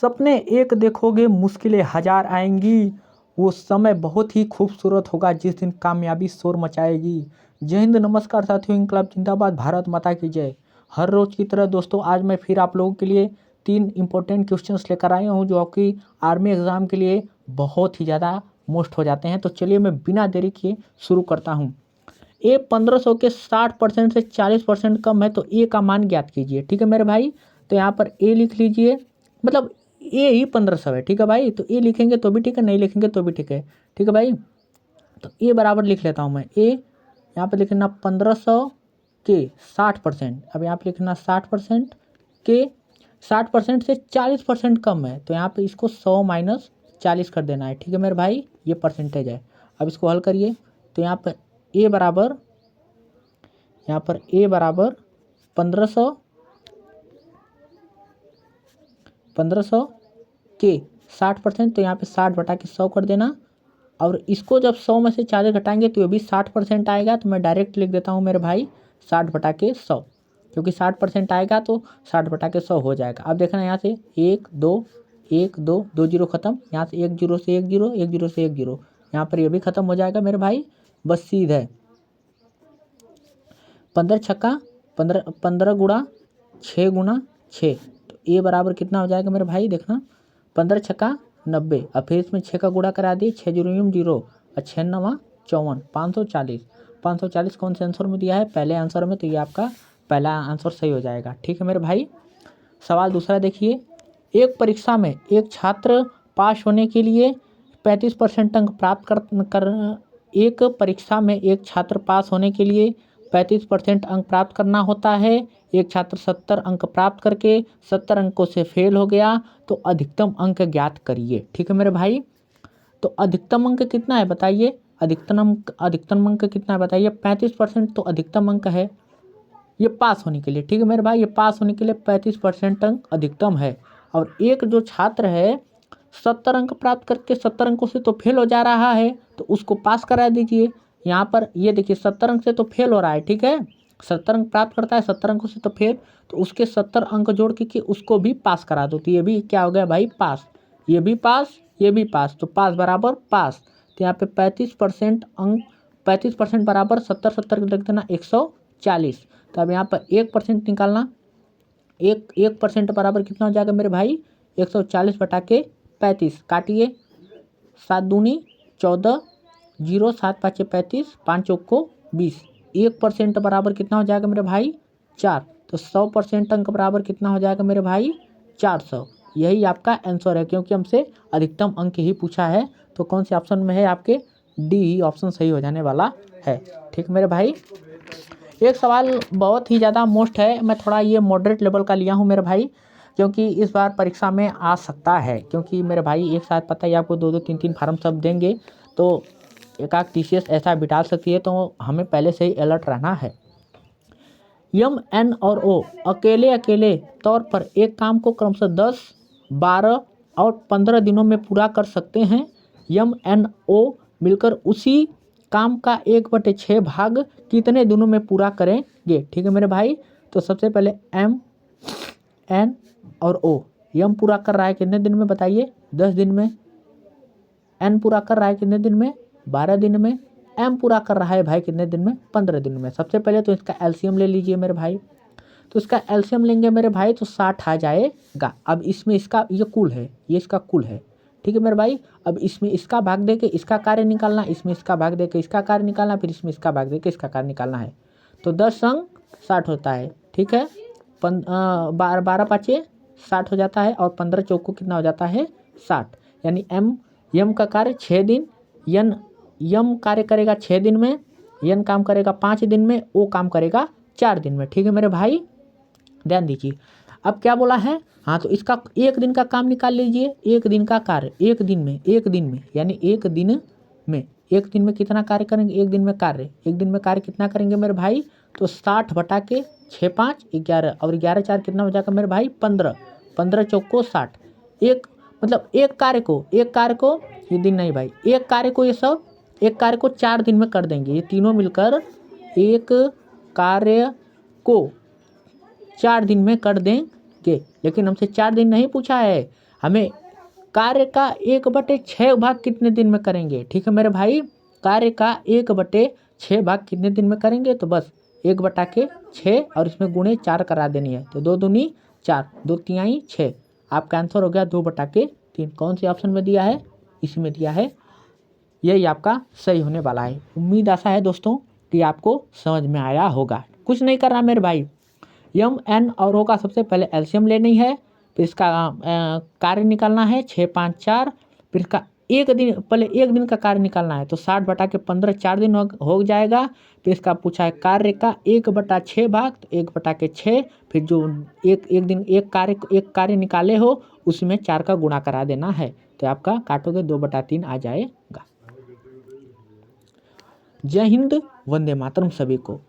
सपने एक देखोगे मुश्किलें हजार आएंगी। वो समय बहुत ही खूबसूरत होगा जिस दिन कामयाबी शोर मचाएगी। जय हिंद, नमस्कार साथियों, इनकलाब जिंदाबाद, भारत माता की जय। हर रोज की तरह दोस्तों आज मैं फिर आप लोगों के लिए 3 इंपॉर्टेंट क्वेश्चंस लेकर आया हूँ जो आपकी आर्मी एग्जाम के लिए बहुत ही ज़्यादा मोस्ट हो जाते हैं। तो चलिए मैं बिना देरी किए शुरू करता हूँ। ए 1500 के 60% से 40% कम है तो ए का मान ज्ञात कीजिए। ठीक है मेरे भाई, तो यहाँ पर ए लिख लीजिए, मतलब ए ही 1500 है। ठीक है भाई, तो ए लिखेंगे तो भी ठीक है, नहीं लिखेंगे तो भी ठीक है। ठीक है भाई, तो ए बराबर लिख लेता हूँ मैं। ए यहाँ पर लिखना 1500 के 60%, अब यहाँ पे लिखना 60% के 60% से 40% कम है तो यहाँ पे इसको 100 माइनस 40 कर देना है। ठीक है मेरे भाई, ये परसेंटेज है। अब इसको हल करिए तो यहाँ पर ए बराबर, यहाँ पर ए बराबर 1500 के 60%, तो यहाँ पे 60 बटा के 100 कर देना। और इसको जब 100 में से 40 घटाएंगे तो ये भी 60% आएगा, तो मैं डायरेक्ट लिख देता हूँ मेरे भाई 60 बटा के 100, क्योंकि 60% आएगा तो 60 बटा के 100 हो जाएगा। अब देखना यहाँ से 1 2 1 2 2 जीरो खत्म, यहाँ से 1 जीरो से 1 जीरो, 1 जीरो से 1 जीरो, यहाँ पर ये भी खत्म हो जाएगा मेरे भाई। बस सीधे 15 छक्का 15, 15 गुणा 6 गुणा 6, तो ए बराबर कितना हो जाएगा मेरे भाई, देखना 15 छक्का 90, अब फिर इसमें 6 का गुणा करा दिए, 6 जीरो 0 और 6 9 54, 540। 540 कौन से आंसर में दिया है, पहले आंसर में, तो ये आपका पहला आंसर सही हो जाएगा। ठीक है मेरे भाई, सवाल दूसरा देखिए। एक परीक्षा में एक छात्र पास होने के लिए 35% अंक प्राप्त एक परीक्षा में एक छात्र पास होने के लिए 35% अंक प्राप्त करना होता है। एक छात्र 70 अंक प्राप्त करके 70 अंकों से फेल हो गया तो अधिकतम अंक ज्ञात करिए। ठीक है मेरे भाई, तो अधिकतम अंक कितना है बताइए, अधिकतम अंक कितना है बताइए, 35% तो अधिकतम अंक है ये पास होने के लिए। ठीक है मेरे भाई, ये पास होने के लिए 35% अंक अधिकतम है। और एक जो छात्र है 70 अंक प्राप्त करके 70 अंकों से तो फेल हो जा रहा है तो उसको पास करा दीजिए। यहाँ पर ये देखिए 70 अंक से तो फेल हो रहा है, ठीक है, 70 अंक प्राप्त करता है 70 अंकों से तो फेल, तो उसके 70 अंक जोड़ के उसको भी पास करा दो, तो ये भी क्या हो गया भाई, पास। ये भी पास, ये भी पास, तो पास बराबर पास। तो यहाँ पे 35% अंक, 35% बराबर 70 70 लिख देना 140। तो अब यहाँ पर 1% निकालना, 1% बराबर कितना हो जाएगा मेरे भाई, 140 बटा के 35, काटिए 7 दूनी 14, 0 7 5 35, 5 चौक को 20, 1% बराबर कितना हो जाएगा मेरे भाई, 4। तो 100% अंक बराबर कितना हो जाएगा मेरे भाई, 400। यही आपका आंसर है, क्योंकि हमसे अधिकतम अंक ही पूछा है। तो कौन से ऑप्शन में है, आपके डी ही ऑप्शन सही हो जाने वाला है। ठीक मेरे भाई, एक सवाल बहुत ही ज़्यादा मोस्ट है, मैं थोड़ा ये मॉडरेट लेवल का लिया हूँ मेरे भाई, क्योंकि इस बार परीक्षा में आ सकता है, क्योंकि मेरे भाई एक साथ पता ही आपको 2-2 3-3 फार्म सब देंगे तो एक आध TCS ऐसा बिठा सकती है, तो हमें पहले से ही अलर्ट रहना है। यम एन और ओ अकेले अकेले तौर पर एक काम को क्रमशः 10, 12 और 15 दिनों में पूरा कर सकते हैं। यम एन ओ मिलकर उसी काम का 1/6 भाग कितने दिनों में पूरा करेंगे। ठीक है मेरे भाई, तो सबसे पहले एम एन और ओ, यम पूरा कर रहा है कितने दिन में बताइए, 10 दिन में। एन पूरा कर रहा है कितने दिन में, 12 दिन में। एम पूरा कर रहा है भाई कितने दिन में, 15 दिन में। सबसे पहले तो इसका एलसीएम ले लीजिए मेरे भाई, तो इसका एलसीएम लेंगे मेरे भाई तो 60 आ जाएगा। अब इसमें इसका ये कुल है, ये इसका कुल है। ठीक है मेरे भाई, अब इसमें इसका भाग दे के इसका कार्य निकालना, इसमें इसका भाग दे के इसका कार्य निकालना, फिर इसमें इसका भाग दे के इसका कार्य निकालना है। तो 10 अंक 60 होता है। ठीक है, 12 पाँचे 60 हो जाता है और 15 चौको कितना हो जाता है, 60। यानी यम का कार्य 6 दिन, यम कार्य करेगा 6 दिन में, यन काम करेगा 5 दिन में, ओ काम करेगा 4 दिन में। ठीक है मेरे भाई, ध्यान दीजिए। अब क्या बोला है, हाँ, तो इसका 1 दिन का काम निकाल लीजिए, 1 दिन का कार्य 1 दिन में, 1 दिन में यानी 1 दिन में, 1 दिन में कितना कार्य करेंगे, 1 दिन में कार्य, 1 दिन में कार्य कितना करेंगे मेरे भाई, तो 60 बटा के 6 5 11 और 11 4 कितना हो जाएगा मेरे भाई, 15, 15 चौको 60। एक मतलब एक कार्य को ये दिन नहीं भाई, एक कार्य को ये सब एक कार्य को 4 दिन में कर देंगे, ये तीनों मिलकर एक कार्य को 4 दिन में कर देंगे। लेकिन हमसे 4 दिन नहीं पूछा है, हमें कार्य का 1/6 भाग कितने दिन में करेंगे। ठीक है मेरे भाई, कार्य का 1/6 भाग कितने दिन में करेंगे, तो बस 1/6 और इसमें गुणे 4 करा देनी है। तो 2 दूनी 4, 2 तिहाई 6, आपका आंसर हो गया 2/3। कौन से ऑप्शन में दिया है, इसी में दिया है, यही आपका सही होने वाला है। उम्मीद आशा है दोस्तों कि आपको समझ में आया होगा। कुछ नहीं करना मेरे भाई, यम एन और ओ का सबसे पहले एलसीएम लेनी है, फिर इसका कार्य निकालना है 6 5 4, फिर इसका एक दिन पहले एक दिन का कार्य निकालना है, तो 60/15 4 दिन हो जाएगा। फिर इसका पूछा है कार्य का 1/6 भाग, तो 1/6, फिर जो एक दिन एक कार्य निकाले हो उसमें 4 का गुणा करा देना है, तो आपका काटोगे 2/3 आ जाएगा। जय हिंद, वंदे मातरम सभी को।